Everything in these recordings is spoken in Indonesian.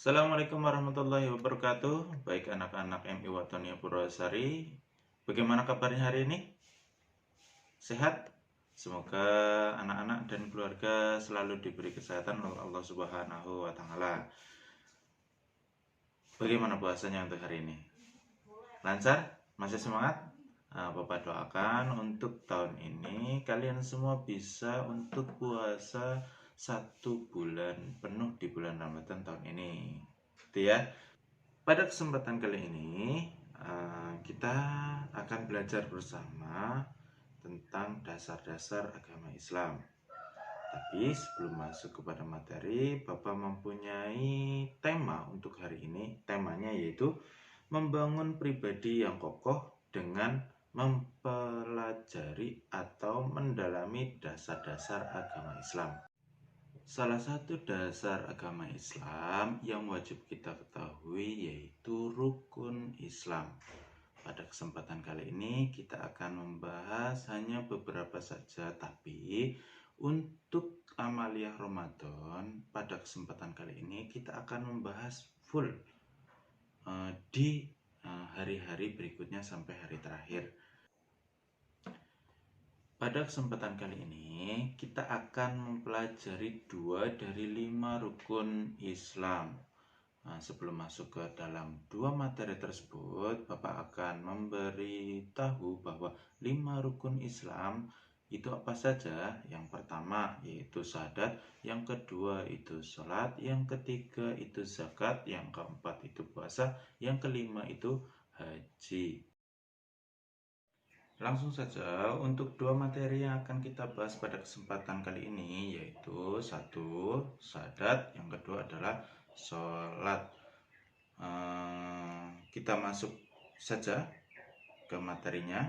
Assalamualaikum warahmatullahi wabarakatuh. Baik anak-anak MI Watonia Purwasari, bagaimana kabarnya hari ini? Sehat? Semoga anak-anak dan keluarga selalu diberi kesehatan oleh Allah Subhanahu wa taala. Bagaimana puasanya untuk hari ini? Lancar? Masih semangat? Bapak doakan untuk tahun ini kalian semua bisa untuk puasa 1 bulan penuh di bulan Ramadan tahun ini. Gitu ya. Pada kesempatan kali ini, kita akan belajar bersama tentang dasar-dasar agama Islam. Tapi sebelum masuk kepada materi, Bapak mempunyai tema untuk hari ini. Temanya yaitu membangun pribadi yang kokoh dengan mempelajari atau mendalami dasar-dasar agama Islam. Salah satu dasar agama Islam yang wajib kita ketahui yaitu rukun Islam. Pada kesempatan kali ini kita akan membahas hanya beberapa saja, tapi untuk amaliyah Ramadan pada kesempatan kali ini kita akan membahas full di hari-hari berikutnya sampai hari terakhir. Pada kesempatan kali ini kita akan mempelajari 2 dari 5 rukun Islam. Sebelum masuk ke dalam 2 materi tersebut, Bapak akan memberitahu bahwa 5 rukun Islam itu apa saja. Yang pertama yaitu syahadat, yang kedua itu sholat, yang ketiga itu zakat, yang keempat itu puasa, yang kelima itu haji. Langsung saja untuk 2 materi yang akan kita bahas pada kesempatan kali ini, yaitu 1 syahadat, yang kedua adalah sholat. Kita masuk saja ke materinya.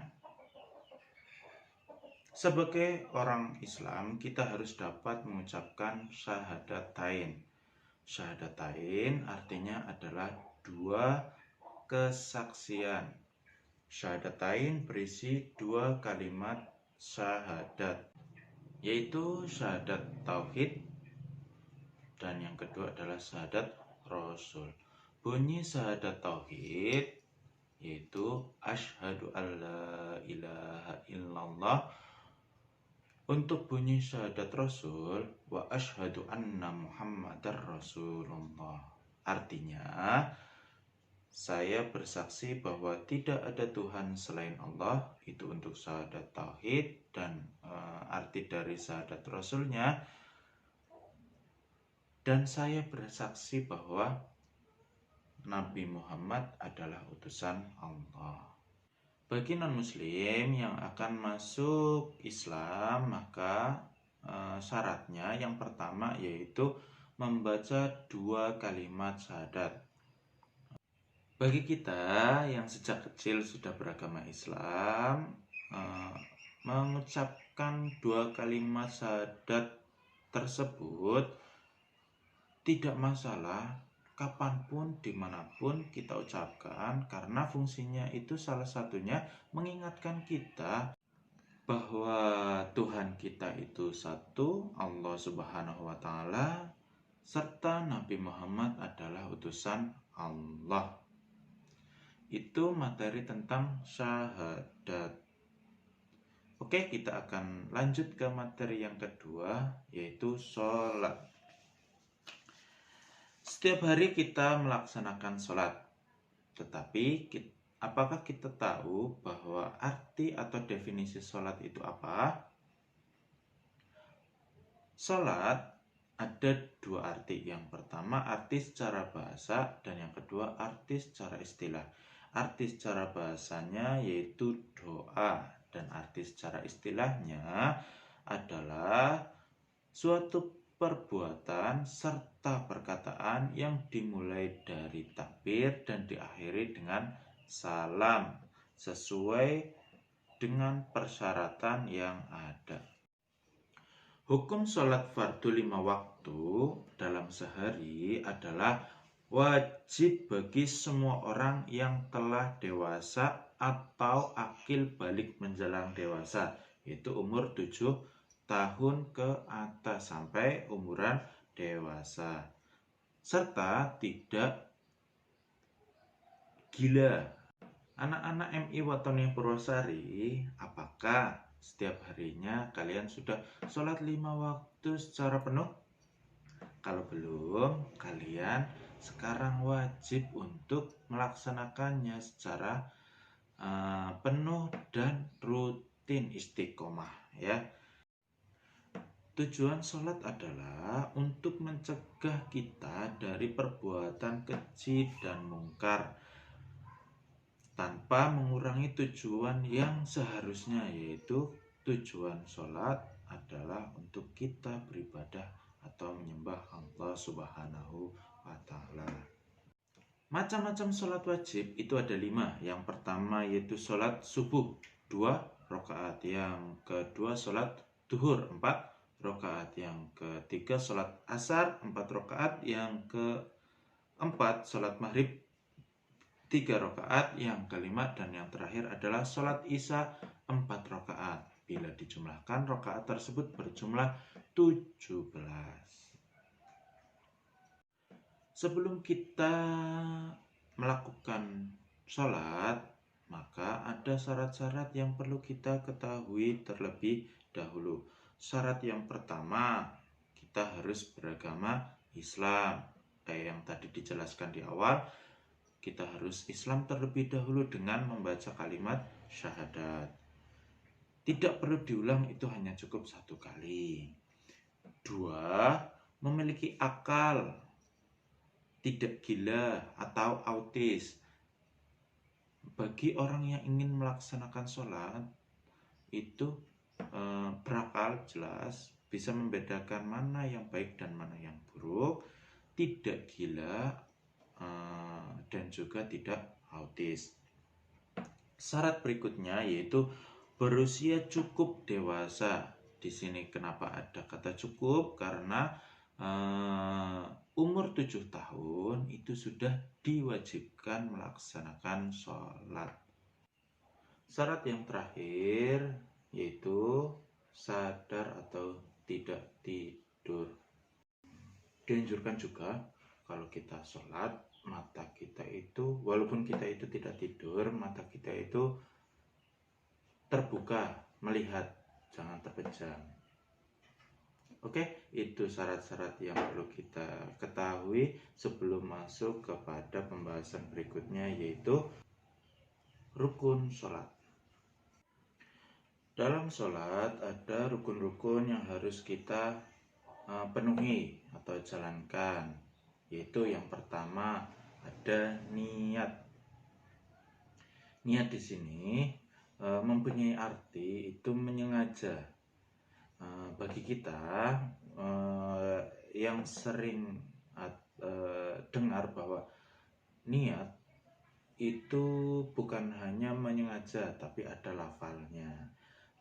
Sebagai orang Islam, kita harus dapat mengucapkan syahadatain. Syahadatain artinya adalah 2 kesaksian. Syahadatain berisi 2 kalimat syahadat, yaitu syahadat tauhid dan yang kedua adalah syahadat rasul. Bunyi syahadat tauhid yaitu asyhadu alla ilaha illallah. Untuk bunyi syahadat rasul wa asyhadu anna muhammadar rasulullah, artinya saya bersaksi bahwa tidak ada Tuhan selain Allah. Itu untuk syahadat tauhid. Dan arti dari syahadat rasulnya, dan saya bersaksi bahwa Nabi Muhammad adalah utusan Allah. Bagi non-muslim yang akan masuk Islam, maka syaratnya yang pertama yaitu membaca 2 kalimat syahadat. Bagi kita yang sejak kecil sudah beragama Islam, mengucapkan 2 kalimat syahadat tersebut tidak masalah kapanpun, dimanapun kita ucapkan, karena fungsinya itu salah satunya mengingatkan kita bahwa Tuhan kita itu satu, Allah Subhanahu wa taala, serta Nabi Muhammad adalah utusan Allah. Itu materi tentang syahadat. Oke, kita akan lanjut ke materi yang kedua, yaitu sholat. Setiap hari kita melaksanakan sholat, tetapi apakah kita tahu bahwa arti atau definisi sholat itu apa? Sholat ada 2 arti. Yang pertama arti secara bahasa dan yang kedua arti secara istilah. Arti secara bahasanya yaitu doa dan arti secara istilahnya adalah suatu perbuatan serta perkataan yang dimulai dari takbir dan diakhiri dengan salam sesuai dengan persyaratan yang ada. Hukum sholat fardu 5 waktu dalam sehari adalah wajib bagi semua orang yang telah dewasa atau akil balik menjelang dewasa, yaitu umur 7 tahun ke atas sampai umuran dewasa. serta tidak gila. Anak-anak MI Watonia Purwosari, apakah setiap harinya kalian sudah sholat 5 waktu secara penuh? Kalau belum, kalian sekarang wajib untuk melaksanakannya secara penuh dan rutin, istiqomah ya. Tujuan sholat adalah untuk mencegah kita dari perbuatan keji dan mungkar tanpa mengurangi tujuan yang seharusnya, yaitu tujuan sholat adalah untuk kita beribadah atau menyembah Allah Subhanahu wa Ta'ala. Macam-macam sholat wajib itu ada 5. Yang pertama yaitu sholat subuh 2 rakaat, yang kedua sholat duhur 4 rakaat, yang ketiga sholat asar 4 rakaat, yang keempat sholat maghrib 3 rakaat, yang kelima dan yang terakhir adalah sholat isya 4 rakaat. Bila dijumlahkan, rakaat tersebut berjumlah 17. Sebelum kita melakukan sholat, maka ada syarat-syarat yang perlu kita ketahui terlebih dahulu. Syarat yang pertama, kita harus beragama Islam. Kayak yang tadi dijelaskan di awal, kita harus Islam terlebih dahulu dengan membaca kalimat syahadat. Tidak perlu diulang, itu hanya cukup 1 kali. 2, memiliki akal, tidak gila atau autis. Bagi orang yang ingin melaksanakan sholat, itu berakal, jelas, bisa membedakan mana yang baik dan mana yang buruk, tidak gila, dan juga tidak autis. Syarat berikutnya yaitu berusia cukup dewasa. Di sini kenapa ada kata cukup? Karena umur 7 tahun itu sudah diwajibkan melaksanakan sholat. Syarat yang terakhir yaitu sadar atau tidak tidur. Dianjurkan juga kalau kita sholat, mata kita itu, walaupun kita itu tidak tidur, mata kita itu terbuka, melihat, jangan terpejam. Oke, itu syarat-syarat yang perlu kita ketahui sebelum masuk kepada pembahasan berikutnya, yaitu rukun sholat. Dalam sholat ada rukun-rukun yang harus kita penuhi atau jalankan, yaitu yang pertama ada niat. Niat di sini mempunyai arti itu menyengaja. Bagi kita yang sering dengar bahwa niat itu bukan hanya menyengaja, tapi ada lafalnya.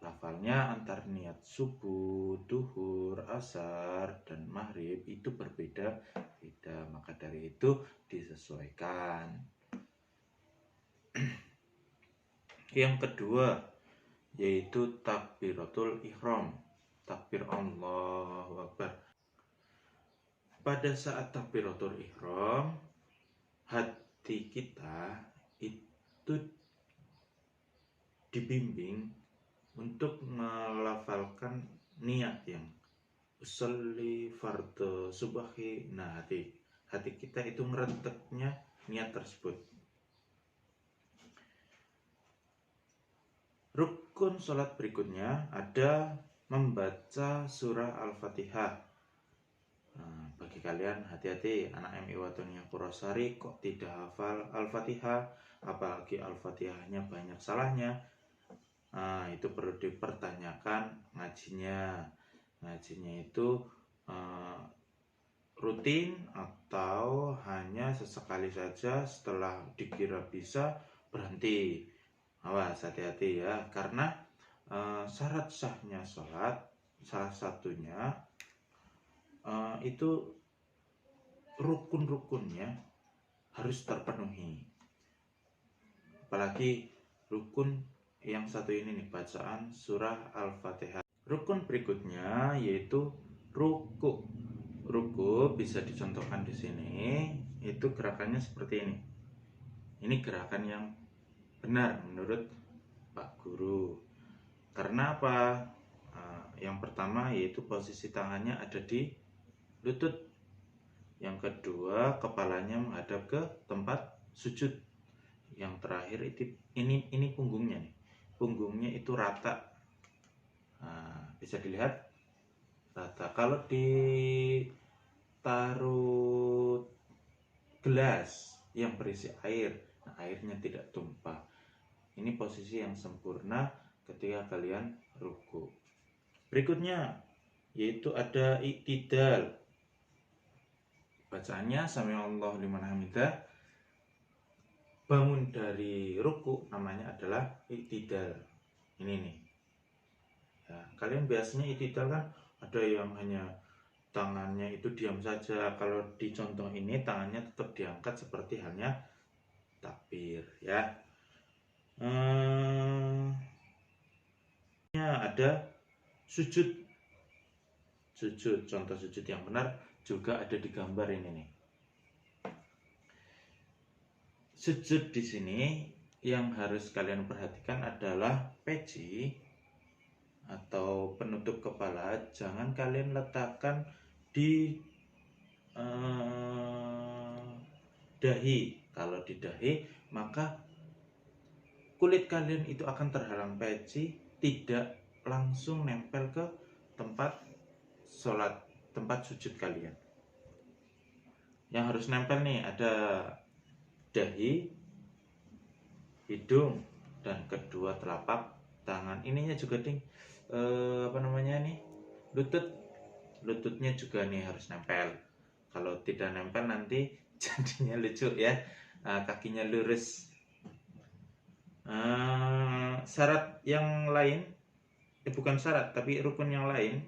Lafalnya antar niat subuh, duhur, asar, dan maghrib itu berbeda-beda. Maka dari itu disesuaikan. Yang kedua yaitu takbiratul ihram, takbir Allahu Akbar. Pada saat takbiratul ihram, hati kita itu dibimbing untuk melafalkan niat yang usolli fardhu subahi. Nah, hati kita itu ngerenteknya niat tersebut. Rukun sholat berikutnya ada membaca surah Al-Fatihah. Nah, bagi kalian hati-hati, anak MI Watonia Purwosari kok tidak hafal Al-Fatihah, apalagi Al-Fatihahnya banyak salahnya. Nah, itu perlu dipertanyakan ngajinya. Ngajinya itu rutin atau hanya sesekali saja, setelah dikira bisa berhenti. Awas, hati-hati ya, karena syarat sahnya sholat salah satunya itu rukun-rukunnya harus terpenuhi. Apalagi rukun yang satu ini nih, bacaan surah Al-Fatihah. Rukun berikutnya yaitu ruku. ruku bisa dicontohkan di sini, itu gerakannya seperti ini. Ini gerakan yang benar menurut Pak Guru. Karena apa? Yang pertama yaitu posisi tangannya ada di lutut. Yang kedua, kepalanya menghadap ke tempat sujud. Yang terakhir itu ini punggungnya nih. Punggungnya itu rata. Bisa dilihat rata. Kalau ditaruh gelas yang berisi air, airnya tidak tumpah. Ini posisi yang sempurna ketika kalian ruku. Berikutnya yaitu ada i'tidal. Bacaannya sami'allahu liman hamidah. Bangun dari ruku namanya adalah i'tidal. Ini nih. Ya, kalian biasanya i'tidal kan ada yang hanya tangannya itu diam saja. Kalau di contoh ini tangannya tetap diangkat seperti halnya takbir ya. Ada sujud. Contoh sujud yang benar juga ada di gambar ini nih. Sujud di sini yang harus kalian perhatikan adalah peci atau penutup kepala jangan kalian letakkan di dahi. Kalau di dahi maka kulit kalian itu akan terhalang peci, tidak langsung nempel ke tempat sholat, tempat sujud kalian. Yang harus nempel nih ada dahi, hidung, dan kedua telapak tangan. Ininya juga ding lututnya juga nih harus nempel. Kalau tidak nempel nanti jadinya lucu ya, kakinya lurus. Syarat yang lain bukan syarat tapi rukun yang lain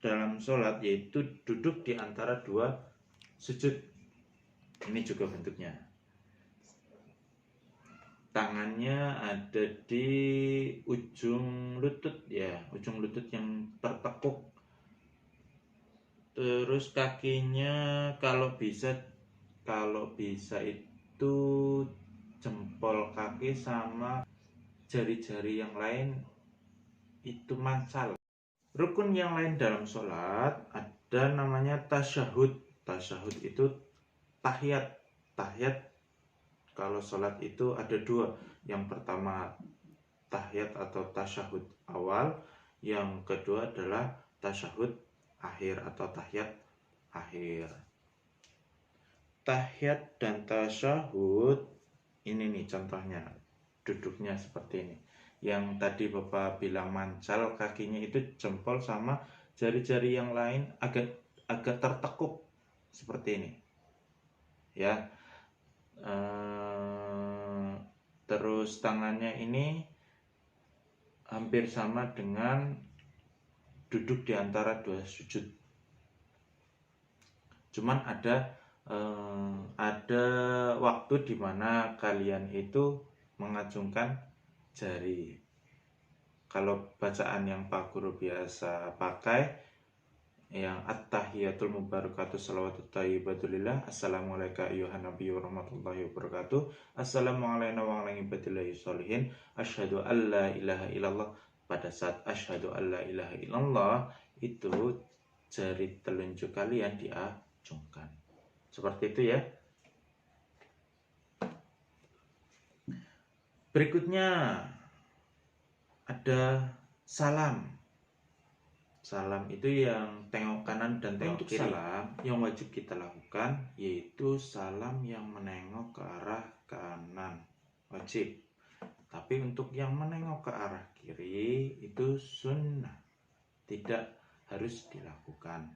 dalam sholat yaitu duduk di antara dua sujud. Ini juga bentuknya. Tangannya ada di ujung lutut ya, ujung lutut yang tertekuk. Terus kakinya kalau bisa itu jempol kaki sama jari-jari yang lain itu mancal. Rukun yang lain dalam sholat ada namanya tasyahud. Tasyahud itu tahiyat. Kalau sholat itu ada dua. Yang pertama tahiyat atau tasyahud awal. Yang kedua adalah tasyahud akhir atau tahiyat akhir. Tahiyat dan tasyahud ini nih contohnya. Duduknya seperti ini. Yang tadi Bapak bilang mancal kakinya itu jempol sama jari-jari yang lain agak tertekuk seperti ini ya. Terus tangannya ini hampir sama dengan duduk di antara dua sujud, cuman ada waktu di mana kalian itu mengacungkan jari. Kalau bacaan yang Pak Guru biasa pakai yang at-tahiyatul mubarakatuh salawatut thayyibatulillah assalamualaikum ayyuhan nabiyyu warahmatullahi wabarakatuh assalamualaikum warahmatullahi wabarakatuh asyhadu an la ilaha illallah. Pada saat asyhadu an la ilaha illallah itu jari telunjuk kalian diacungkan seperti itu ya. Berikutnya ada salam. Salam itu yang tengok kanan dan tengok kiri. Salam yang wajib kita lakukan yaitu salam yang menengok ke arah kanan, wajib. Tapi untuk yang menengok ke arah kiri itu sunnah, tidak harus dilakukan.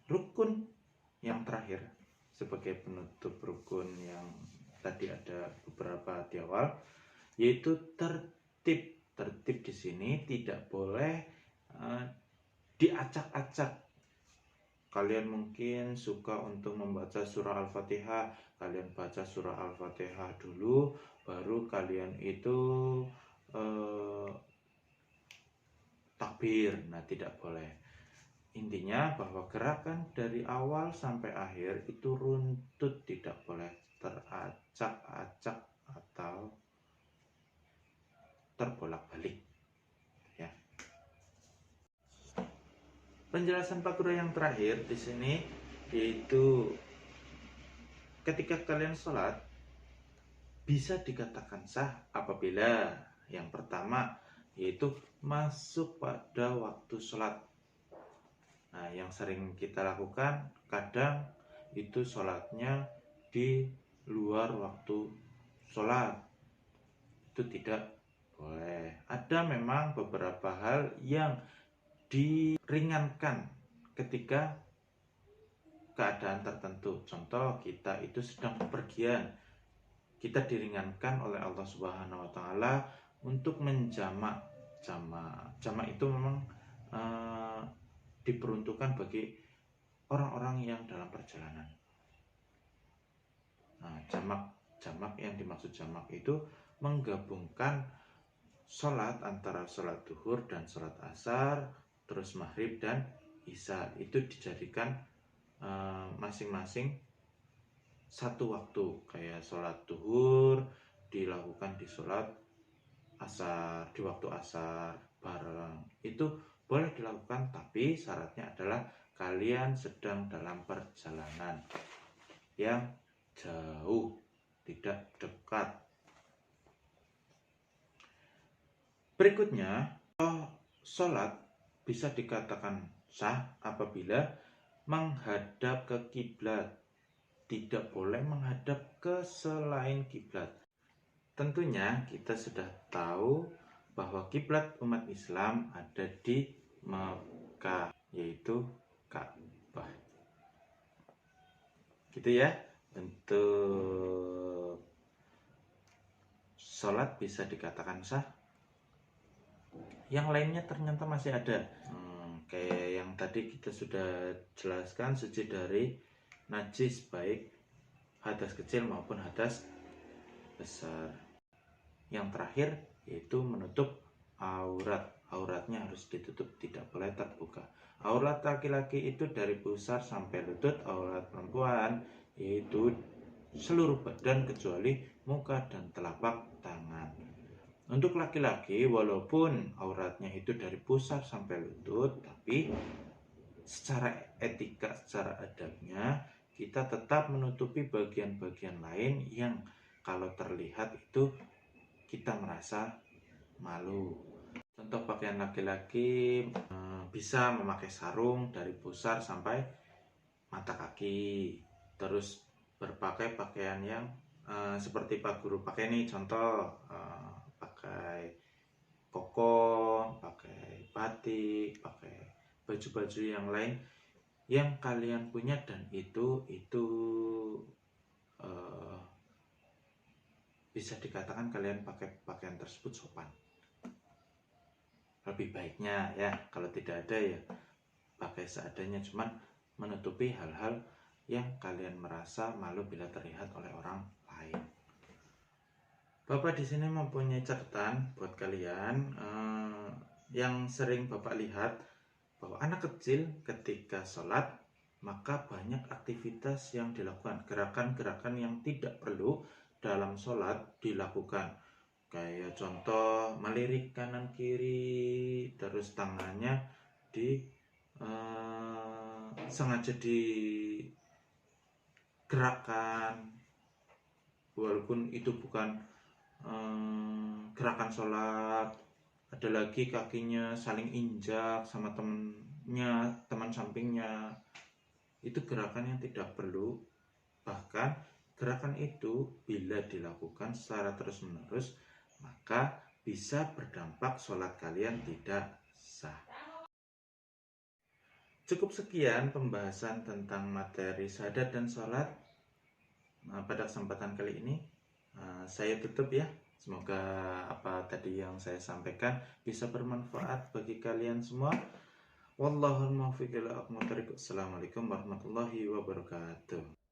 Rukun yang terakhir sebagai penutup rukun yang tadi ada beberapa di awal yaitu tertib. Tertib di sini tidak boleh diacak-acak. Kalian mungkin suka untuk membaca surah Al-Fatihah, kalian baca surah Al-Fatihah dulu, baru kalian itu takbir. Nah, tidak boleh. Intinya bahwa gerakan dari awal sampai akhir itu runtut, tidak boleh teracak-acak atau terbolak-balik ya. Penjelasan Pak Guru yang terakhir di sini yaitu ketika kalian sholat bisa dikatakan sah apabila yang pertama yaitu masuk pada waktu sholat. Nah, yang sering kita lakukan kadang itu sholatnya di luar waktu sholat, itu tidak boleh. Ada memang beberapa hal yang diringankan ketika keadaan tertentu. Contoh, kita itu sedang bepergian, kita diringankan oleh Allah Subhanahu wa Ta'ala untuk menjamak. Jamak itu memang diperuntukkan bagi orang-orang yang dalam perjalanan. Nah, jamak yang dimaksud jamak itu menggabungkan sholat antara sholat duhur dan sholat asar, terus maghrib dan isya, itu dijadikan masing-masing satu waktu. Kayak sholat duhur dilakukan di sholat asar, di waktu asar bareng, itu boleh dilakukan, tapi syaratnya adalah kalian sedang dalam perjalanan yang jauh, tidak dekat. Berikutnya, sholat bisa dikatakan sah apabila menghadap ke kiblat. Tidak boleh menghadap ke selain kiblat. Tentunya kita sudah tahu bahwa kiblat umat Islam ada di Mekah, yaitu Ka'bah. Gitu ya. Untuk sholat bisa dikatakan sah. Yang lainnya ternyata masih ada, kayak yang tadi kita sudah jelaskan, suci dari najis baik hadas kecil maupun hadas besar. Yang terakhir yaitu menutup aurat. Auratnya harus ditutup, tidak boleh terbuka. Aurat laki-laki itu dari pusar sampai lutut. Aurat perempuan yaitu seluruh badan kecuali muka dan telapak tangan. Untuk laki-laki walaupun auratnya itu dari pusar sampai lutut, tapi secara etika, secara adabnya kita tetap menutupi bagian-bagian lain yang kalau terlihat itu kita merasa malu. Contoh pakaian laki-laki bisa memakai sarung dari pusar sampai mata kaki, terus berpakai pakaian yang seperti Pak Guru pakai nih, contoh pakai koko, pakai batik, pakai baju-baju yang lain yang kalian punya, dan itu bisa dikatakan kalian pakai pakaian tersebut sopan. Lebih baiknya ya kalau tidak ada ya pakai seadanya, cuman menutupi hal-hal yang kalian merasa malu bila terlihat oleh orang lain. Bapak di sini mempunyai catatan buat kalian yang sering Bapak lihat bahwa anak kecil ketika sholat maka banyak aktivitas yang dilakukan, gerakan-gerakan yang tidak perlu dalam sholat dilakukan. Kayak contoh melirik kanan kiri, terus tangannya sengaja digerakkan walaupun itu bukan gerakan sholat. Ada lagi kakinya saling injak sama teman sampingnya, itu gerakan yang tidak perlu. Bahkan gerakan itu bila dilakukan secara terus-menerus maka bisa berdampak sholat kalian tidak sah. Cukup sekian pembahasan tentang materi syahadat dan sholat pada kesempatan kali ini. Saya tutup ya. Semoga apa tadi yang saya sampaikan bisa bermanfaat bagi kalian semua. Wallahul muwaffiq ila aqwamit thoriq. Assalamualaikum warahmatullahi wabarakatuh.